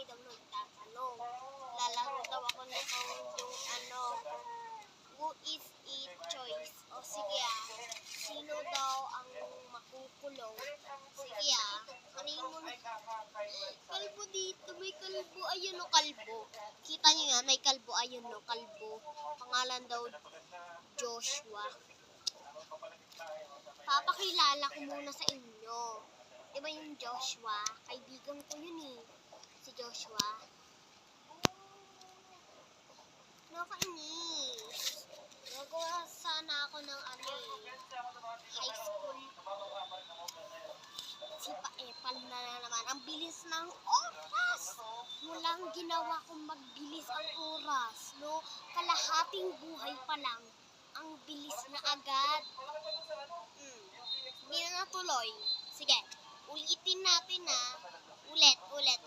marami daw nagtatanong. Lalaro daw ako nitong yung who is it choice? O sige sino daw ang makukulong? Sige kanin mo na. Kalbo dito, may kalbo. Ayun o, kalbo. Kita niyo yan, may kalbo. Ayun o, kalbo. Pangalan daw Joshua. Papakilala ko muna sa inyo. Diba yung Joshua? Kaibigan ko yun eh. Si Joshua. Nakainis. Nagawa sana ako ng high school. Si Paepal na naman. Ang bilis ng oras. Walang ginawa kong magbilis ang oras. No? Kalahating buhay pa lang. Ang bilis na agad. Hindi na natuloy. Sige, ulitin natin ulit.